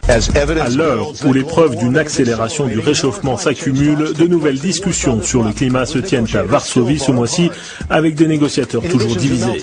À l'heure où les preuves d'une accélération du réchauffement s'accumulent, de nouvelles discussions sur le climat se tiennent à Varsovie ce mois-ci avec des négociateurs toujours divisés.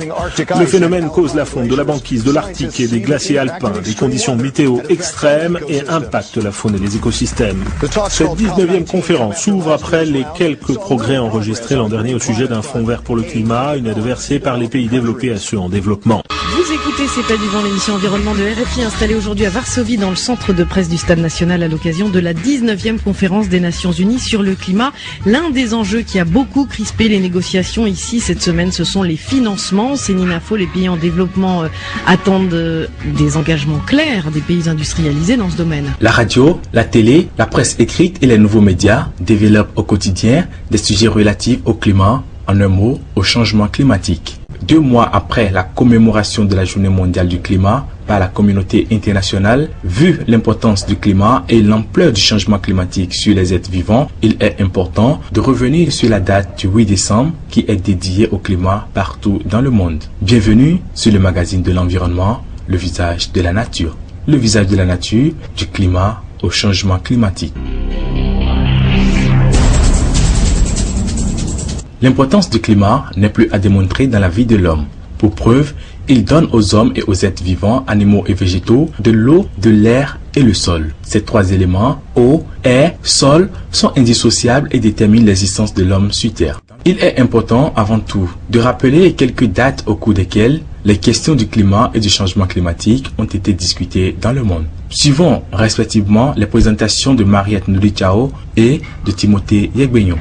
Le phénomène cause la fonte de la banquise de l'Arctique et des glaciers alpins, des conditions météo extrêmes et impacte la faune et les écosystèmes. Cette 19e conférence s'ouvre après les quelques progrès enregistrés l'an dernier au sujet d'un fonds vert pour le climat, une aide versée par les pays développés à ceux en développement. Vous écoutez C'est pas du vent, l'émission environnement de RFI installée aujourd'hui à Varsovie dans le centre de presse du Stade National à l'occasion de la 19e conférence des Nations Unies sur le climat. L'un des enjeux qui a beaucoup crispé les négociations ici cette semaine, ce sont les financements. Céline Info, les pays en développement attendent des engagements clairs des pays industrialisés dans ce domaine. La radio, la télé, la presse écrite et les nouveaux médias développent au quotidien des sujets relatifs au climat, en un mot, au changement climatique. 2 mois après la commémoration de la Journée mondiale du climat par la communauté internationale, vu l'importance du climat et l'ampleur du changement climatique sur les êtres vivants, il est important de revenir sur la date du 8 décembre qui est dédiée au climat partout dans le monde. Bienvenue sur le magazine de l'environnement, le visage de la nature. Le visage de la nature, du climat au changement climatique. L'importance du climat n'est plus à démontrer dans la vie de l'homme. Pour preuve, il donne aux hommes et aux êtres vivants, animaux et végétaux, de l'eau, de l'air et le sol. Ces 3 éléments, eau, air, sol, sont indissociables et déterminent l'existence de l'homme sur Terre. Il est important, avant tout, de rappeler quelques dates au cours desquelles les questions du climat et du changement climatique ont été discutées dans le monde. Suivons respectivement les présentations de Mariette Noulichao et de Timothée Yegbenyo.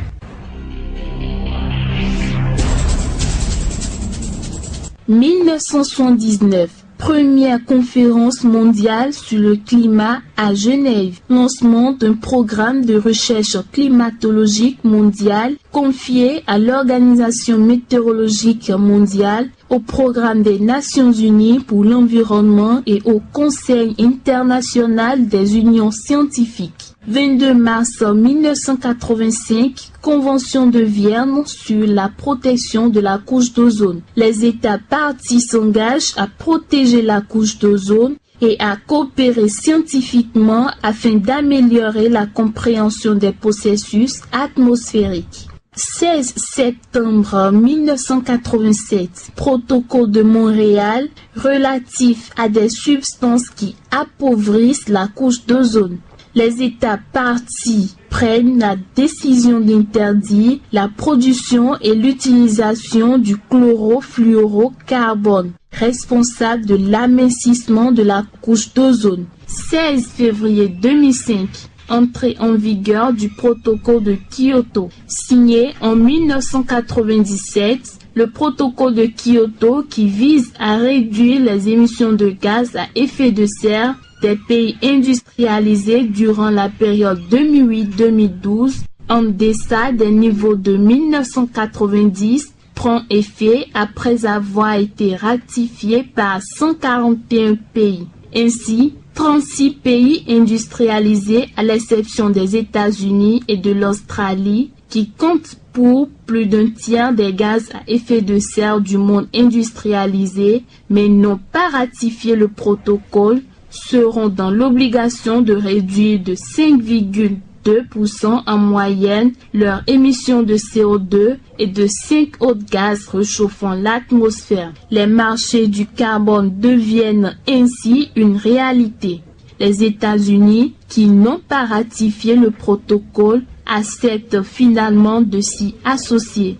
1979, première conférence mondiale sur le climat à Genève, lancement d'un programme de recherche climatologique mondiale confié à l'Organisation météorologique mondiale, au programme des Nations Unies pour l'environnement et au Conseil international des unions scientifiques. 22 mars 1985, Convention de Vienne sur la protection de la couche d'ozone. Les États parties s'engagent à protéger la couche d'ozone et à coopérer scientifiquement afin d'améliorer la compréhension des processus atmosphériques. 16 septembre 1987, protocole de Montréal relatif à des substances qui appauvrissent la couche d'ozone. Les États parties prennent la décision d'interdire la production et l'utilisation du chlorofluorocarbone, responsable de l'amincissement de la couche d'ozone. 16 février 2005, entrée en vigueur du protocole de Kyoto. Signé en 1997, le protocole de Kyoto qui vise à réduire les émissions de gaz à effet de serre des pays industrialisés durant la période 2008-2012 en deçà des niveaux de 1990 prend effet après avoir été ratifié par 141 pays. Ainsi, 36 pays industrialisés à l'exception des États-Unis et de l'Australie qui comptent pour plus d'un tiers des gaz à effet de serre du monde industrialisé mais n'ont pas ratifié le protocole seront dans l'obligation de réduire de 5,2% en moyenne leurs émissions de CO2 et de 5 autres gaz réchauffant l'atmosphère. Les marchés du carbone deviennent ainsi une réalité. Les États-Unis, qui n'ont pas ratifié le protocole, acceptent finalement de s'y associer.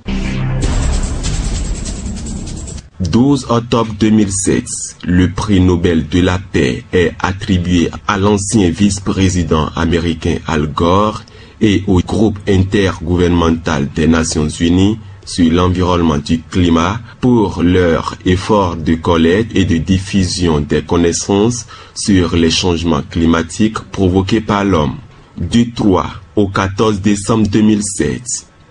12 octobre 2007, le prix Nobel de la paix est attribué à l'ancien vice-président américain Al Gore et au groupe intergouvernemental des Nations Unies sur l'environnement du climat pour leur effort de collecte et de diffusion des connaissances sur les changements climatiques provoqués par l'homme. Du 3 au 14 décembre 2007,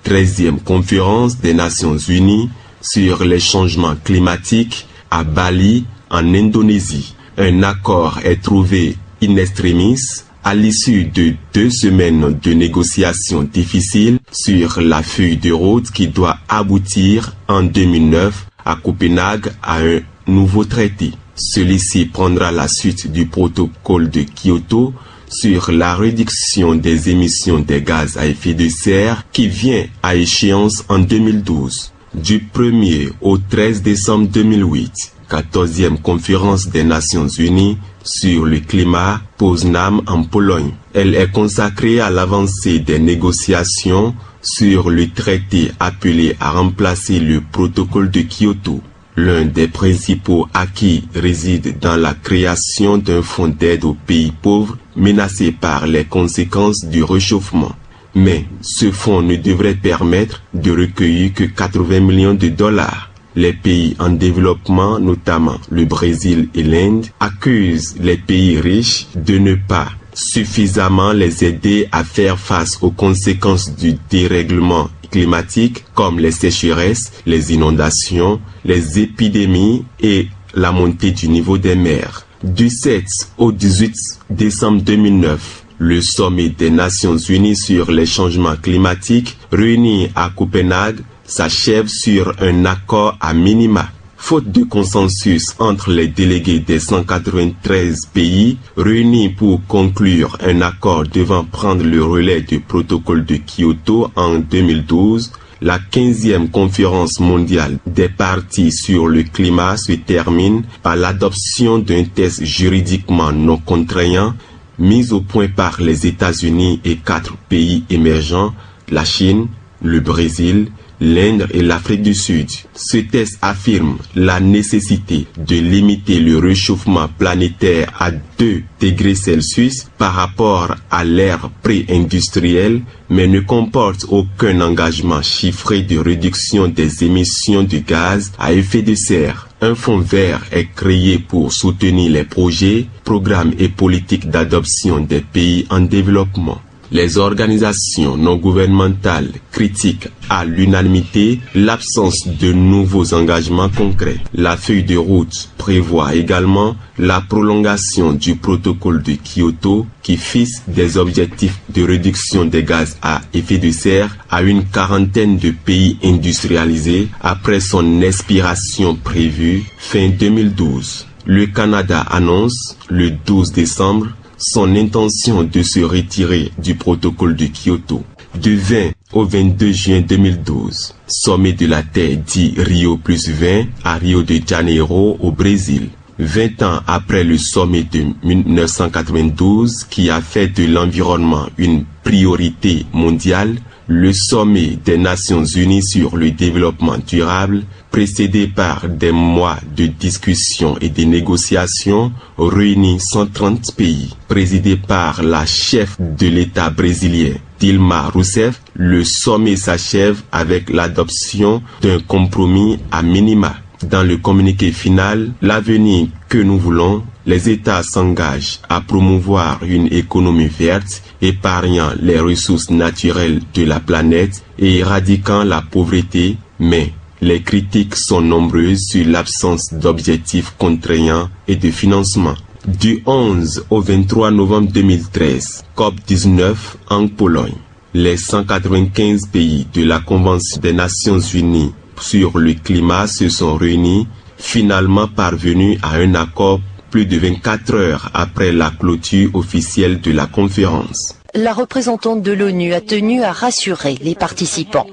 13e conférence des Nations Unies sur les changements climatiques à Bali, en Indonésie. Un accord est trouvé in extremis à l'issue de 2 semaines de négociations difficiles sur la feuille de route qui doit aboutir en 2009 à Copenhague à un nouveau traité. Celui-ci prendra la suite du protocole de Kyoto sur la réduction des émissions de gaz à effet de serre qui vient à échéance en 2012. Du 1er au 13 décembre 2008, 14e conférence des Nations Unies sur le climat, Poznań en Pologne. Elle est consacrée à l'avancée des négociations sur le traité appelé à remplacer le protocole de Kyoto. L'un des principaux acquis réside dans la création d'un fonds d'aide aux pays pauvres menacés par les conséquences du réchauffement. Mais ce fonds ne devrait permettre de recueillir que 80 millions de dollars. Les pays en développement, notamment le Brésil et l'Inde, accusent les pays riches de ne pas suffisamment les aider à faire face aux conséquences du dérèglement climatique comme les sécheresses, les inondations, les épidémies et la montée du niveau des mers. Du 7 au 18 décembre 2009, le sommet des Nations Unies sur les changements climatiques réuni à Copenhague s'achève sur un accord à minima. Faute de consensus entre les délégués des 193 pays réunis pour conclure un accord devant prendre le relais du protocole de Kyoto en 2012, la 15e conférence mondiale des parties sur le climat se termine par l'adoption d'un texte juridiquement non contraignant mis au point par les États-Unis et 4 pays émergents, la Chine, le Brésil, l'Inde et l'Afrique du Sud. Ce texte affirme la nécessité de limiter le réchauffement planétaire à 2 degrés Celsius par rapport à l'ère pré-industrielle, mais ne comporte aucun engagement chiffré de réduction des émissions de gaz à effet de serre. Un fonds vert est créé pour soutenir les projets, programmes et politiques d'adoption des pays en développement. Les organisations non gouvernementales critiquent à l'unanimité l'absence de nouveaux engagements concrets. La feuille de route prévoit également la prolongation du protocole de Kyoto qui fixe des objectifs de réduction des gaz à effet de serre à une quarantaine de pays industrialisés après son expiration prévue fin 2012. Le Canada annonce le 12 décembre son intention de se retirer du protocole de Kyoto. Du 20 au 22 juin 2012, sommet de la Terre dit Rio plus 20 à Rio de Janeiro au Brésil. 20 ans après le sommet de 1992 qui a fait de l'environnement une priorité mondiale, le sommet des Nations Unies sur le développement durable, précédé par des mois de discussions et de négociations, réunit 130 pays. Présidé par la chef de l'État brésilien, Dilma Rousseff, le sommet s'achève avec l'adoption d'un compromis à minima. Dans le communiqué final, l'avenir que nous voulons, les États s'engagent à promouvoir une économie verte, épargnant les ressources naturelles de la planète et éradiquant la pauvreté, mais les critiques sont nombreuses sur l'absence d'objectifs contraignants et de financement. Du 11 au 23 novembre 2013, COP19 en Pologne. Les 195 pays de la Convention des Nations Unies sur le climat se sont réunis, finalement parvenus à un accord plus de 24 heures après la clôture officielle de la conférence. La représentante de l'ONU a tenu à rassurer les participants.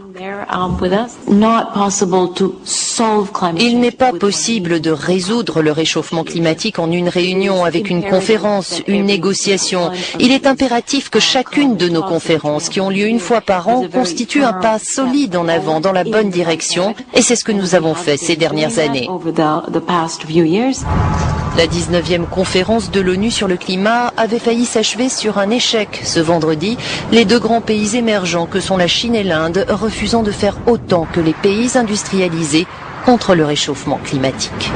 Il n'est pas possible de résoudre le réchauffement climatique en une réunion avec une conférence, une négociation. Il est impératif que chacune de nos conférences, qui ont lieu une fois par an, constitue un pas solide en avant dans la bonne direction, et c'est ce que nous avons fait ces dernières années. La 19e conférence de l'ONU sur le climat avait failli s'achever sur un échec ce vendredi, les 2 grands pays émergents que sont la Chine et l'Inde refusant de faire autant que les pays industrialisés contre le réchauffement climatique.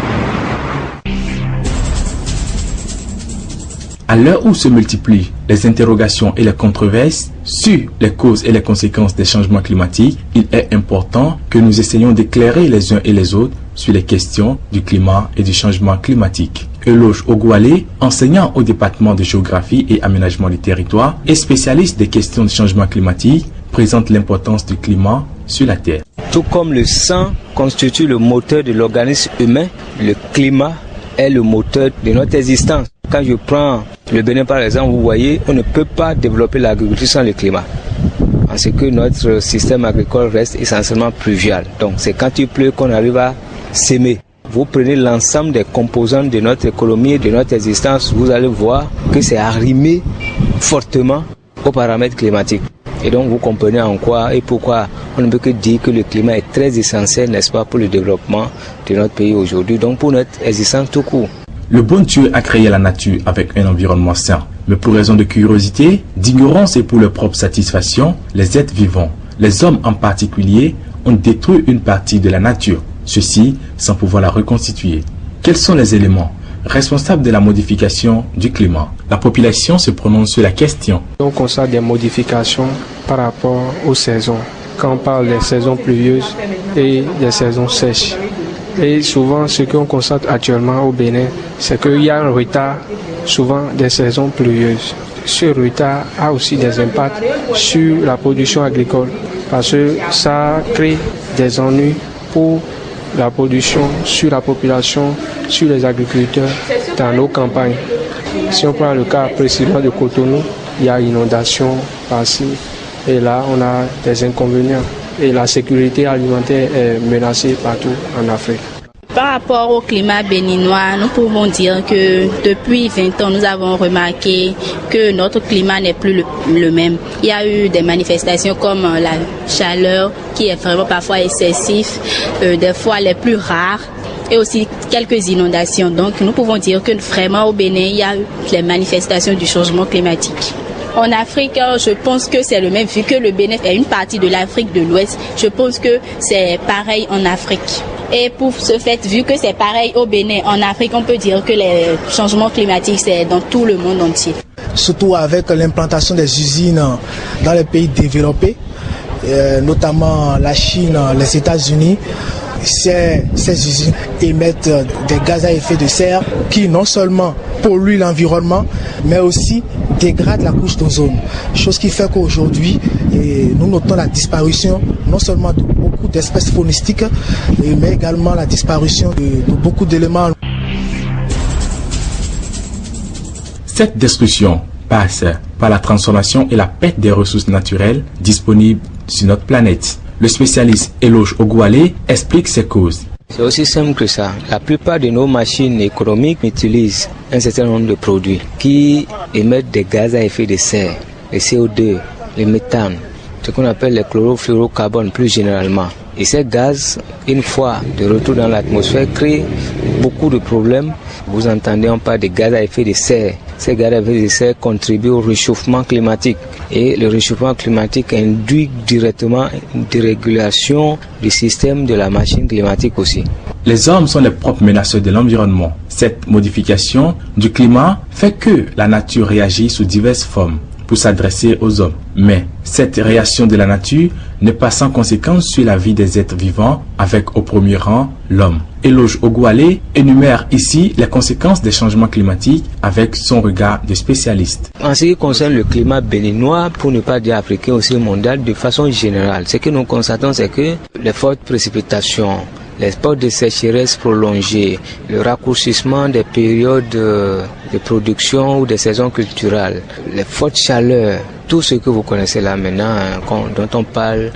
À l'heure où se multiplient les interrogations et les controverses sur les causes et les conséquences des changements climatiques, il est important que nous essayions d'éclairer les uns et les autres sur les questions du climat et du changement climatique. Eloge Ogwale, enseignant au département de géographie et aménagement du territoire et spécialiste des questions du changement climatique, présente l'importance du climat sur la Terre. Tout comme le sang constitue le moteur de l'organisme humain, le climat est le moteur de notre existence. Quand je prends le Bénin par exemple, vous voyez, on ne peut pas développer l'agriculture sans le climat. En ce que notre système agricole reste essentiellement pluvial. Donc c'est quand il pleut qu'on arrive à s'aimer. Vous prenez l'ensemble des composantes de notre économie, de notre existence, vous allez voir que c'est arrimé fortement aux paramètres climatiques. Et donc vous comprenez en quoi et pourquoi on ne peut que dire que le climat est très essentiel, n'est-ce pas, pour le développement de notre pays aujourd'hui, donc pour notre existence tout court. Le bon Dieu a créé la nature avec un environnement sain. Mais pour raison de curiosité, d'ignorance et pour leur propre satisfaction, les êtres vivants, les hommes en particulier, ont détruit une partie de la nature. Ceci sans pouvoir la reconstituer. Quels sont les éléments responsables de la modification du climat? La population se prononce sur la question. On constate des modifications par rapport aux saisons. Quand on parle des saisons pluvieuses et des saisons sèches. Et souvent, ce qu'on constate actuellement au Bénin, c'est qu'il y a un retard souvent des saisons pluvieuses. Ce retard a aussi des impacts sur la production agricole parce que ça crée des ennuis pour la production, sur la population, sur les agriculteurs dans nos campagnes. Si on prend le cas précisément de Cotonou, il y a inondation par-ci et là on a des inconvénients et la sécurité alimentaire est menacée partout en Afrique. Par rapport au climat béninois, nous pouvons dire que depuis 20 ans, nous avons remarqué que notre climat n'est plus le même. Il y a eu des manifestations comme la chaleur qui est vraiment parfois excessive, des fois les plus rares, et aussi quelques inondations. Donc nous pouvons dire que vraiment au Bénin, il y a eu les manifestations du changement climatique. En Afrique, je pense que c'est le même, vu que le Bénin est une partie de l'Afrique de l'Ouest, je pense que c'est pareil en Afrique. Et pour ce fait, vu que c'est pareil au Bénin, en Afrique, on peut dire que les changements climatiques, c'est dans tout le monde entier. Surtout avec l'implantation des usines dans les pays développés, notamment la Chine, les États-Unis. Ces usines émettent des gaz à effet de serre qui non seulement polluent l'environnement, mais aussi dégradent la couche d'ozone. Chose qui fait qu'aujourd'hui, nous notons la disparition non seulement de beaucoup d'espèces faunistiques, mais également la disparition de beaucoup d'éléments. Cette destruction passe par la transformation et la perte des ressources naturelles disponibles sur notre planète. Le spécialiste Eloge Ogoualé explique ses causes. C'est aussi simple que ça. La plupart de nos machines économiques utilisent un certain nombre de produits qui émettent des gaz à effet de serre, le CO2, le méthane, ce qu'on appelle les chlorofluorocarbones plus généralement. Et ces gaz, une fois de retour dans l'atmosphère, créent beaucoup de problèmes. Vous entendez, on parle de gaz à effet de serre. Ces gaz à effet de serre contribuent au réchauffement climatique. Et le réchauffement climatique induit directement une dérégulation du système de la machine climatique aussi. Les hommes sont les propres menaceurs de l'environnement. Cette modification du climat fait que la nature réagit sous diverses formes pour s'adresser aux hommes. Mais cette réaction de la nature n'est pas sans conséquence sur la vie des êtres vivants, avec au premier rang l'homme. Eloge Ogoualé énumère ici les conséquences des changements climatiques avec son regard de spécialiste. En ce qui concerne le climat béninois, pour ne pas dire africain, aussi mondial, de façon générale, ce que nous constatons, c'est que les fortes précipitations, les sports de sécheresse prolongés, le raccourcissement des périodes de production ou des saisons culturelles, les fortes chaleurs, tout ce que vous connaissez là maintenant, dont on parle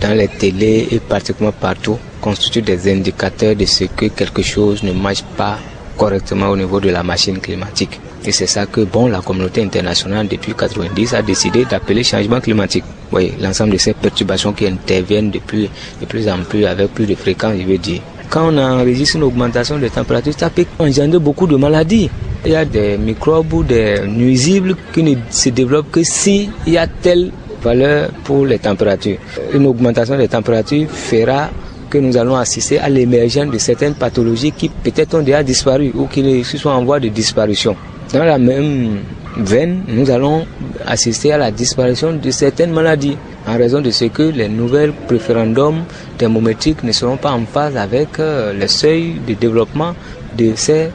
dans les télés et pratiquement partout, constituent des indicateurs de ce que quelque chose ne marche pas correctement au niveau de la machine climatique. Et c'est ça que la communauté internationale depuis 1990 a décidé d'appeler changement climatique. Vous voyez, l'ensemble de ces perturbations qui interviennent de plus en plus, avec plus de fréquence, je veux dire. Quand on enregistre une augmentation des températures, ça peut engendrer beaucoup de maladies. Il y a des microbes ou des nuisibles qui ne se développent que s'il y a telle valeur pour les températures. Une augmentation des températures fera que nous allons assister à l'émergence de certaines pathologies qui peut-être ont déjà disparu ou qui sont en voie de disparition. Dans la même veine, nous allons assister à la disparition de certaines maladies en raison de ce que les nouvelles référendums thermométriques ne seront pas en phase avec le seuil de développement de ces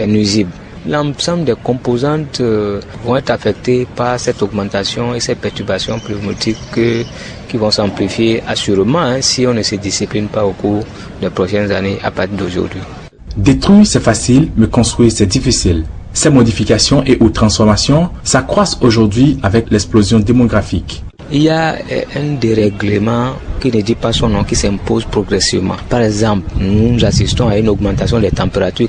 nuisibles. L'ensemble des composantes vont être affectées par cette augmentation et ces perturbations climatiques qui vont s'amplifier assurément si on ne se discipline pas au cours des prochaines années à partir d'aujourd'hui. Détruire c'est facile, mais construire c'est difficile. Ces modifications et ou transformations s'accroissent aujourd'hui avec l'explosion démographique. Il y a un dérèglement qui ne dit pas son nom, qui s'impose progressivement. Par exemple, nous assistons à une augmentation des températures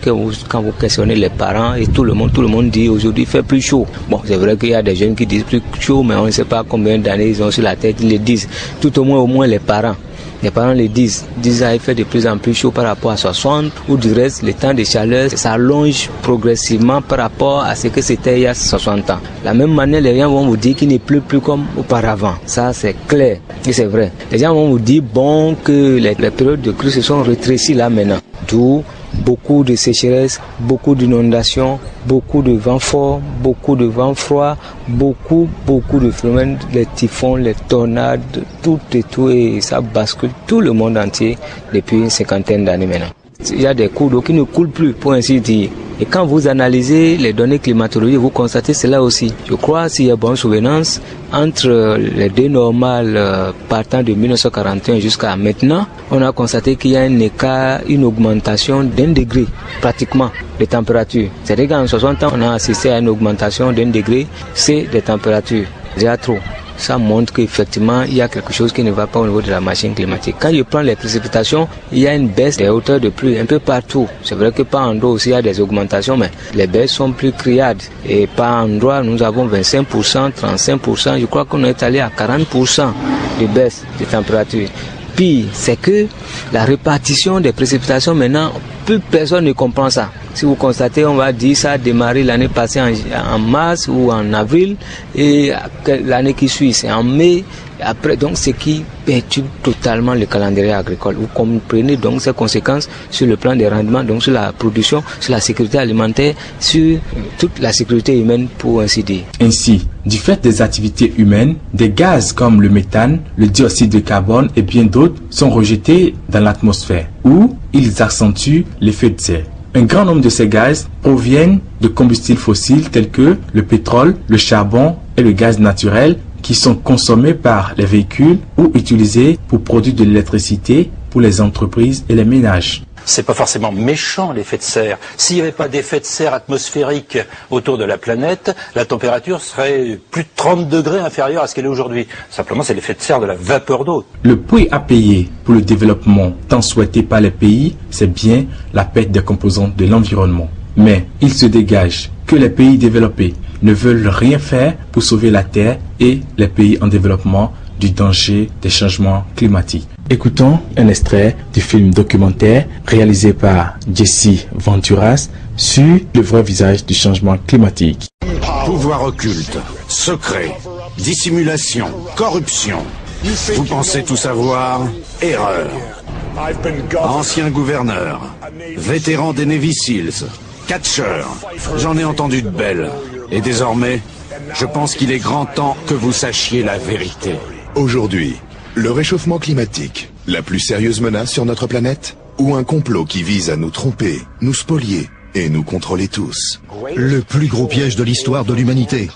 quand vous questionnez les parents et tout le monde dit aujourd'hui il fait plus chaud. Bon, c'est vrai qu'il y a des jeunes qui disent plus chaud, mais on ne sait pas combien d'années ils ont sur la tête, ils le disent. Tout au moins les parents. Les parents le disent il fait de plus en plus chaud par rapport à 60 ou du reste, le temps de chaleur s'allonge progressivement par rapport à ce que c'était il y a 60 ans. De la même manière, les gens vont vous dire qu'il ne pleut plus comme auparavant. Ça, c'est clair et c'est vrai. Les gens vont vous dire que les périodes de crue se sont rétrécies là maintenant. D'où beaucoup de sécheresse, beaucoup d'inondations, beaucoup de vents forts, beaucoup de vents froids, beaucoup de phénomènes, les typhons, les tornades, tout, et ça bascule tout le monde entier depuis une cinquantaine d'années maintenant. Il y a des cours d'eau qui ne coulent plus, pour ainsi dire. Et quand vous analysez les données climatologiques, vous constatez cela aussi. Je crois, s'il y a bonne souvenance, entre les deux normales partant de 1941 jusqu'à maintenant, on a constaté qu'il y a un écart, une augmentation d'1 degré, pratiquement, de température. C'est-à-dire qu'en 60 ans, on a assisté à une augmentation d'1 degré, c'est des températures. Déjà trop. Ça montre qu'effectivement, il y a quelque chose qui ne va pas au niveau de la machine climatique. Quand je prends les précipitations, il y a une baisse des hauteurs de pluie un peu partout. C'est vrai que par endroit aussi, il y a des augmentations, mais les baisses sont plus criardes. Et par endroit, nous avons 25%, 35%. Je crois qu'on est allé à 40% de baisse de température. Pire, c'est que la répartition des précipitations maintenant, plus personne ne comprend ça. Si vous constatez, on va dire ça a démarré l'année passée en mars ou en avril et l'année qui suit, c'est en mai. Après, donc, ce qui perturbe totalement le calendrier agricole. Vous comprenez donc ces conséquences sur le plan des rendements, donc sur la production, sur la sécurité alimentaire, sur toute la sécurité humaine, pour ainsi dire. Ainsi, du fait des activités humaines, des gaz comme le méthane, le dioxyde de carbone et bien d'autres sont rejetés dans l'atmosphère, où ils accentuent l'effet de serre. Un grand nombre de ces gaz proviennent de combustibles fossiles tels que le pétrole, le charbon et le gaz naturel qui sont consommés par les véhicules ou utilisés pour produire de l'électricité pour les entreprises et les ménages. C'est pas forcément méchant l'effet de serre. S'il n'y avait pas d'effet de serre atmosphérique autour de la planète, la température serait plus de 30 degrés inférieure à ce qu'elle est aujourd'hui. Simplement, c'est l'effet de serre de la vapeur d'eau. Le prix à payer pour le développement tant souhaité par les pays, c'est bien la perte des composantes de l'environnement. Mais il se dégage que les pays développés ne veulent rien faire pour sauver la Terre et les pays en développement du danger des changements climatiques. Écoutons un extrait du film documentaire réalisé par Jesse Venturas sur le vrai visage du changement climatique. Pouvoir occulte, secret, dissimulation, corruption. Vous pensez tout savoir? Erreur. Ancien gouverneur, vétéran des Navy Seals, catcheur, j'en ai entendu de belles. Et désormais, je pense qu'il est grand temps que vous sachiez la vérité. Aujourd'hui, le réchauffement climatique, la plus sérieuse menace sur notre planète, ou un complot qui vise à nous tromper, nous spolier et nous contrôler tous? Le plus gros piège de l'histoire de l'humanité.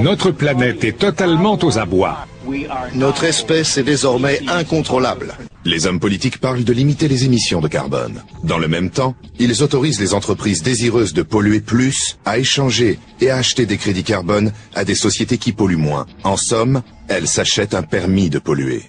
Notre planète est totalement aux abois. Notre espèce est désormais incontrôlable. Les hommes politiques parlent de limiter les émissions de carbone. Dans le même temps, ils autorisent les entreprises désireuses de polluer plus à échanger et à acheter des crédits carbone à des sociétés qui polluent moins. En somme, elles s'achètent un permis de polluer.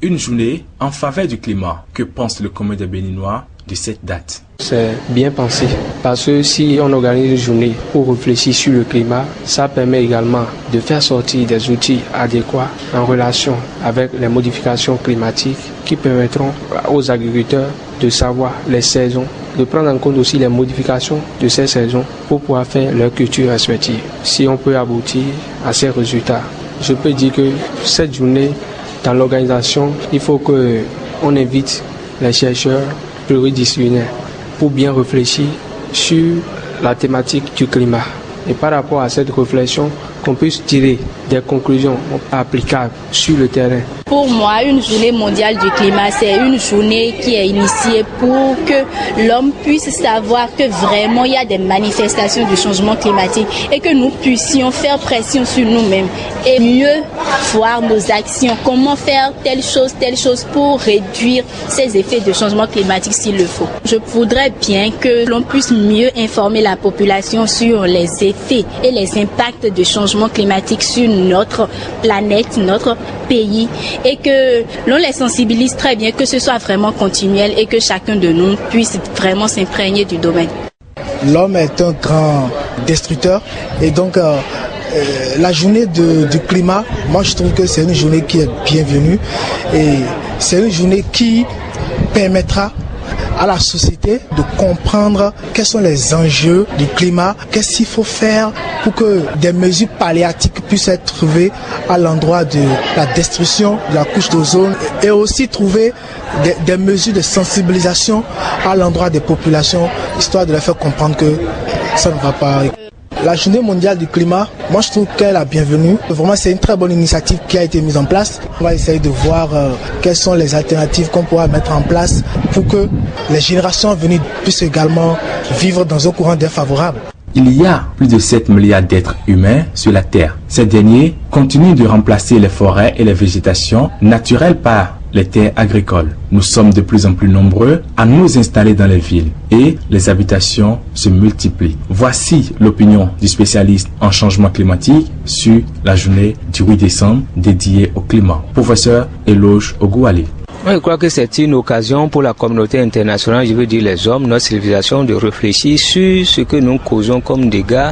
Une journée en faveur du climat. Que pense le commun des Béninois de cette date? C'est bien pensé, parce que si on organise une journée pour réfléchir sur le climat, ça permet également de faire sortir des outils adéquats en relation avec les modifications climatiques qui permettront aux agriculteurs de savoir les saisons, de prendre en compte aussi les modifications de ces saisons pour pouvoir faire leur culture respective. Si on peut aboutir à ces résultats, je peux dire que cette journée, dans l'organisation, il faut qu'on invite les chercheurs pluridisciplinaires pour bien réfléchir sur la thématique du climat. Et par rapport à cette réflexion, qu'on puisse tirer des conclusions applicables sur le terrain. Pour moi, une journée mondiale du climat, c'est une journée qui est initiée pour que l'homme puisse savoir que vraiment il y a des manifestations du changement climatique et que nous puissions faire pression sur nous-mêmes et mieux voir nos actions, comment faire telle chose pour réduire ces effets de changement climatique s'il le faut. Je voudrais bien que l'on puisse mieux informer la population sur les effets et les impacts du changement climatique sur notre planète, notre pays, et que l'on les sensibilise très bien, que ce soit vraiment continuel et que chacun de nous puisse vraiment s'imprégner du domaine. L'homme est un grand destructeur et donc la journée du climat, moi je trouve que c'est une journée qui est bienvenue et c'est une journée qui permettra à la société de comprendre quels sont les enjeux du climat, qu'est-ce qu'il faut faire pour que des mesures palliatives puissent être trouvées à l'endroit de la destruction de la couche d'ozone et aussi trouver des mesures de sensibilisation à l'endroit des populations, histoire de leur faire comprendre que ça ne va pas. La journée mondiale du climat, moi je trouve qu'elle est la bienvenue. Vraiment c'est une très bonne initiative qui a été mise en place. On va essayer de voir quelles sont les alternatives qu'on pourra mettre en place pour que les générations à venir puissent également vivre dans un courant d'air favorable. Il y a plus de 7 milliards d'êtres humains sur la Terre. Ces derniers continuent de remplacer les forêts et les végétations naturelles par les terres agricoles. Nous sommes de plus en plus nombreux à nous installer dans les villes et les habitations se multiplient. Voici l'opinion du spécialiste en changement climatique sur la journée du 8 décembre dédiée au climat. Professeur Eloge Ogouali. Je crois que c'est une occasion pour la communauté internationale, je veux dire les hommes, notre civilisation, de réfléchir sur ce que nous causons comme dégâts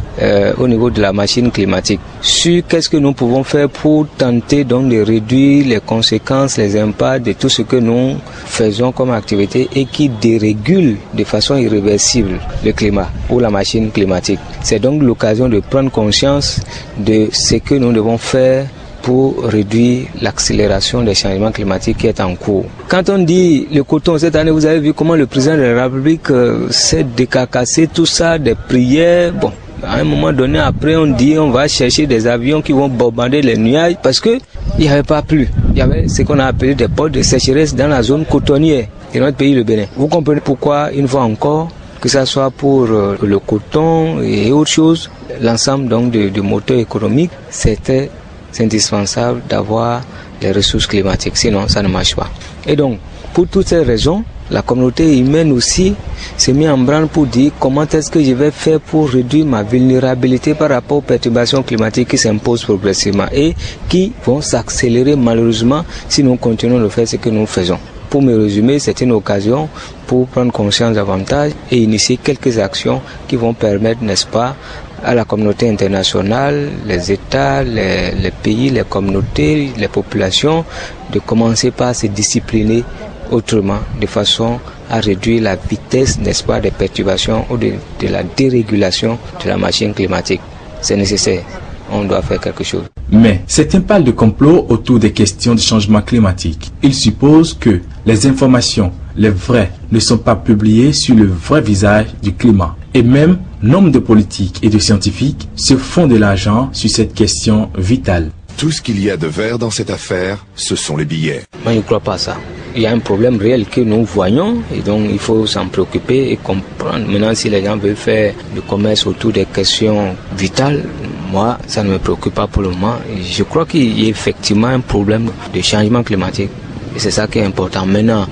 au niveau de la machine climatique. Sur qu'est-ce que nous pouvons faire pour tenter donc de réduire les conséquences, les impacts de tout ce que nous faisons comme activité et qui dérégule de façon irréversible le climat ou la machine climatique. C'est donc l'occasion de prendre conscience de ce que nous devons faire pour réduire l'accélération des changements climatiques qui est en cours. Quand on dit le coton, cette année, vous avez vu comment le président de la République s'est décarcassé tout ça, des prières. Bon, à un moment donné, après, on dit on va chercher des avions qui vont bombarder les nuages parce que il n'y avait pas plu. Il y avait ce qu'on a appelé des pôles de sécheresse dans la zone cotonnière de notre pays, le Bénin. Vous comprenez pourquoi, une fois encore, que ce soit pour le coton et autres choses, l'ensemble donc de moteurs économiques, c'est indispensable d'avoir les ressources climatiques, sinon ça ne marche pas. Et donc, pour toutes ces raisons, la communauté humaine aussi s'est mise en branle pour dire comment est-ce que je vais faire pour réduire ma vulnérabilité par rapport aux perturbations climatiques qui s'imposent progressivement et qui vont s'accélérer malheureusement si nous continuons de faire ce que nous faisons. Pour me résumer, c'est une occasion pour prendre conscience davantage et initier quelques actions qui vont permettre, n'est-ce pas, à la communauté internationale, les États, les pays, les communautés, les populations, de commencer par se discipliner autrement, de façon à réduire la vitesse, n'est-ce pas, des perturbations ou de la dérégulation de la machine climatique. C'est nécessaire. On doit faire quelque chose. Mais certains parlent de complot autour des questions de changement climatique. Ils supposent que les informations, les vraies, ne sont pas publiées sur le vrai visage du climat. Et même, nombre de politiques et de scientifiques se font de l'argent sur cette question vitale. Tout ce qu'il y a de vert dans cette affaire, ce sont les billets. Moi, je ne crois pas ça. Il y a un problème réel que nous voyons et donc il faut s'en préoccuper et comprendre. Maintenant, si les gens veulent faire du commerce autour des questions vitales, moi, ça ne me préoccupe pas pour le moment. Je crois qu'il y a effectivement un problème de changement climatique et c'est ça qui est important. Maintenant,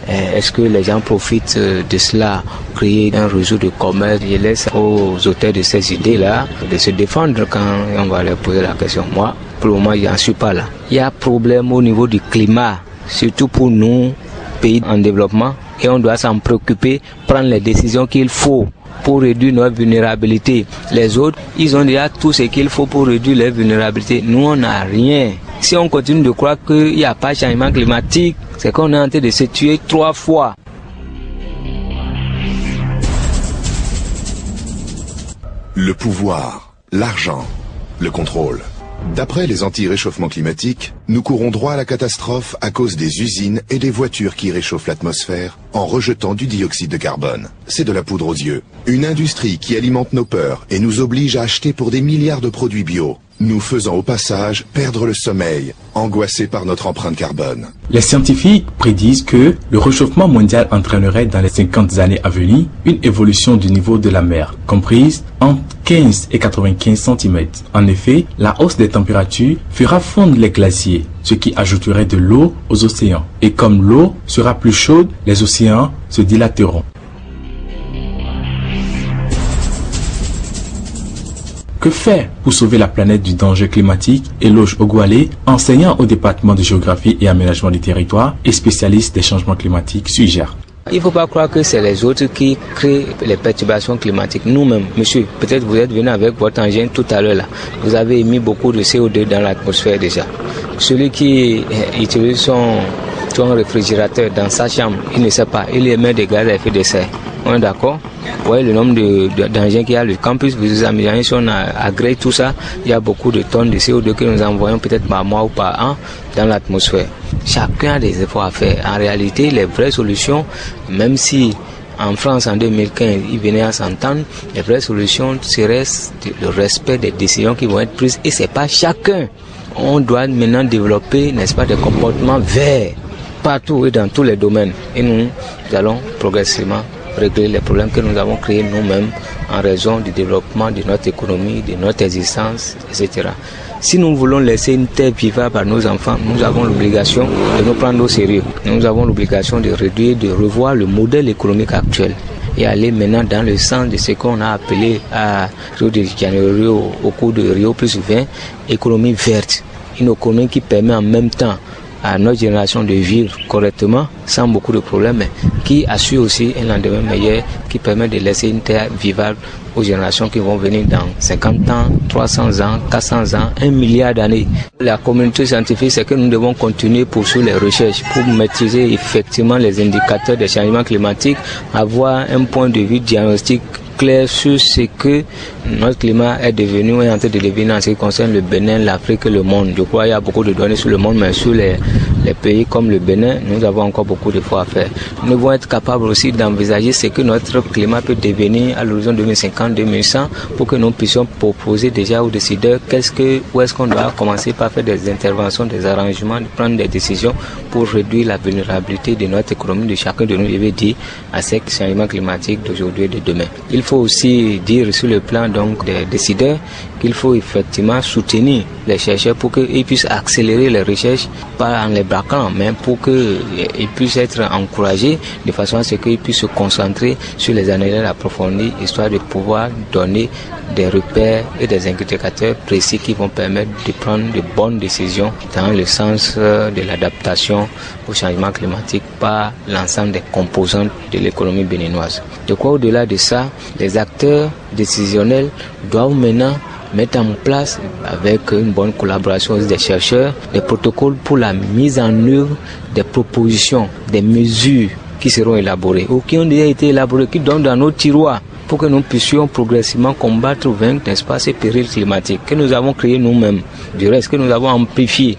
est-ce que les gens profitent de cela, créer un réseau de commerce? Je laisse aux auteurs de ces idées-là de se défendre quand on va leur poser la question. Moi, pour le moment, je n'en suis pas là. Il y a un problème au niveau du climat, surtout pour nous, pays en développement, et on doit s'en préoccuper, prendre les décisions qu'il faut pour réduire notre vulnérabilité. Les autres, ils ont déjà tout ce qu'il faut pour réduire leur vulnérabilité. Nous, on n'a rien. Si on continue de croire qu'il n'y a pas de changement climatique, c'est qu'on est en train de se tuer 3 fois. Le pouvoir, l'argent, le contrôle. D'après les anti-réchauffement climatique, nous courons droit à la catastrophe à cause des usines et des voitures qui réchauffent l'atmosphère en rejetant du dioxyde de carbone. C'est de la poudre aux yeux. Une industrie qui alimente nos peurs et nous oblige à acheter pour des milliards de produits bio. nous faisant au passage perdre le sommeil, angoissés par notre empreinte carbone. Les scientifiques prédisent que le réchauffement mondial entraînerait dans les 50 années à venir une évolution du niveau de la mer, comprise entre 15 et 95 cm. En effet, la hausse des températures fera fondre les glaciers, ce qui ajouterait de l'eau aux océans. Et comme l'eau sera plus chaude, les océans se dilateront. Que faire pour sauver la planète du danger climatique? Eloge Ogwale, enseignant au département de géographie et aménagement du territoire et spécialiste des changements climatiques, suggère. Il ne faut pas croire que c'est les autres qui créent les perturbations climatiques. Nous-mêmes, monsieur, peut-être vous êtes venu avec votre engin tout à l'heure là. Vous avez émis beaucoup de CO2 dans l'atmosphère déjà. Celui qui utilise son réfrigérateur dans sa chambre, il ne sait pas, il émet des gaz à effet de serre. On est d'accord? Vous voyez le nombre d'engins qu'il y a, le campus, vous améliorez, si on agrège tout ça, il y a beaucoup de tonnes de CO2 que nous envoyons peut-être par mois ou par an dans l'atmosphère. Chacun a des efforts à faire. En réalité, les vraies solutions, même si en France en 2015, ils venaient à s'entendre, les vraies solutions seraient le respect des décisions qui vont être prises. Et c'est pas chacun. On doit maintenant développer, n'est-ce pas, des comportements verts partout et dans tous les domaines. Et nous allons progressivement régler les problèmes que nous avons créés nous-mêmes en raison du développement de notre économie, de notre existence, etc. Si nous voulons laisser une terre vivable à nos enfants, nous avons l'obligation de nous prendre au sérieux. Nous avons l'obligation de réduire, de revoir le modèle économique actuel et aller maintenant dans le sens de ce qu'on a appelé à Rio de Janeiro, au cours de Rio plus 20, économie verte. Une économie qui permet en même temps à notre génération de vivre correctement, sans beaucoup de problèmes, mais qui assure aussi un lendemain meilleur, qui permet de laisser une terre vivable aux générations qui vont venir dans 50 ans, 300 ans, 400 ans, 1 milliard d'années. La communauté scientifique, c'est que nous devons continuer pour poursuivre les recherches pour maîtriser effectivement les indicateurs des changements climatiques, avoir un point de vue diagnostique clair sur ce que notre climat est devenu et en train de devenir en ce qui concerne le Bénin, l'Afrique et le monde. Je crois qu'il y a beaucoup de données sur le monde, mais sur les pays comme le Bénin, nous avons encore beaucoup d'efforts à faire. Nous devons être capables aussi d'envisager ce que notre climat peut devenir à l'horizon 2050-2100 pour que nous puissions proposer déjà aux décideurs où est-ce qu'on doit commencer par faire des interventions, des arrangements, prendre des décisions pour réduire la vulnérabilité de notre économie, de chacun de nous, je vais dire, à ces changements climatiques d'aujourd'hui et de demain. Il faut aussi dire sur le plan donc des décideurs qu'il faut effectivement soutenir les chercheurs pour qu'ils puissent accélérer les recherches, pas en les braquant, mais pour qu'ils puissent être encouragés de façon à ce qu'ils puissent se concentrer sur les analyses approfondies, histoire de pouvoir donner des repères et des indicateurs précis qui vont permettre de prendre de bonnes décisions dans le sens de l'adaptation au changement climatique par l'ensemble des composantes de l'économie béninoise. De quoi au-delà de ça, les acteurs décisionnels doivent maintenant mettre en place, avec une bonne collaboration des chercheurs, des protocoles pour la mise en œuvre des propositions, des mesures qui seront élaborées ou qui ont déjà été élaborées, qui donnent dans nos tiroirs pour que nous puissions progressivement combattre ou vaincre, n'est-ce pas, ces périls climatiques que nous avons créés nous-mêmes, du reste que nous avons amplifié.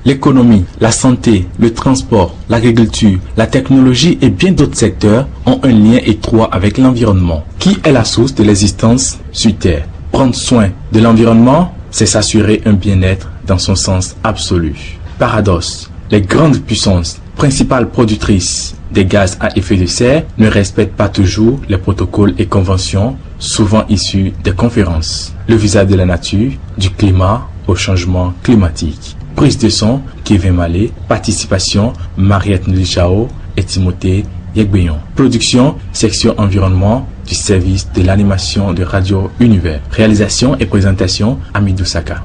L'économie, la santé, le transport, l'agriculture, la technologie et bien d'autres secteurs ont un lien étroit avec l'environnement, qui est la source de l'existence sur Terre. Prendre soin de l'environnement, c'est s'assurer un bien-être dans son sens absolu. Paradoxe, les grandes puissances, principales productrices des gaz à effet de serre, ne respectent pas toujours les protocoles et conventions, souvent issus des conférences. Le visage de la nature, du climat au changement climatique. Prise de son, Kevin Malé. Participation, Mariette Nlichao et Timothée Yegbeyon. Production, section environnement du service de l'animation de Radio Univers. Réalisation et présentation, Amidou Saka.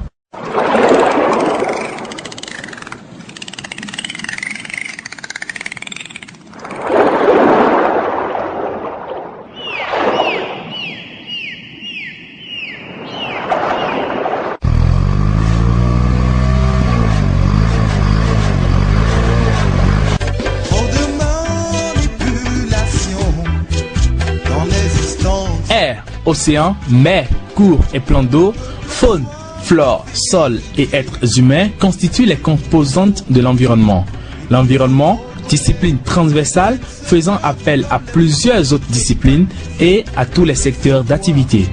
Océan, mer, cours et plans d'eau, faune, flore, sol et êtres humains constituent les composantes de l'environnement. L'environnement, discipline transversale faisant appel à plusieurs autres disciplines et à tous les secteurs d'activité.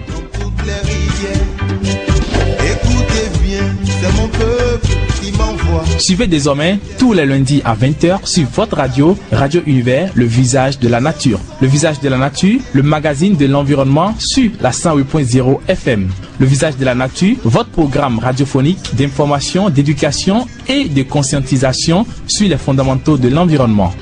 Suivez désormais tous les lundis à 20h sur votre radio, Radio Univers, le visage de la nature. Le visage de la nature, le magazine de l'environnement sur la 108.0 FM. Le visage de la nature, votre programme radiophonique d'information, d'éducation et de conscientisation sur les fondamentaux de l'environnement.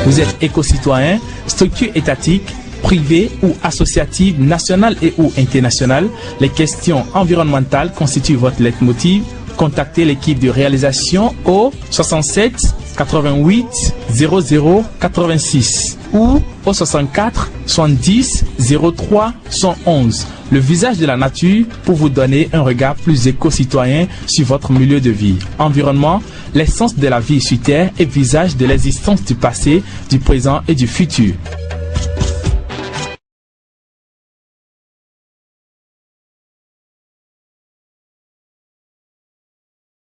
Vous êtes éco-citoyen, structure étatique, privée ou associative, nationale et ou internationale. Les questions environnementales constituent votre leitmotiv. Contactez l'équipe de réalisation au 67 88 00 86 ou au 64 70 03 111. Le visage de la nature pour vous donner un regard plus éco-citoyen sur votre milieu de vie. Environnement, l'essence de la vie sur Terre et visage de l'existence du passé, du présent et du futur.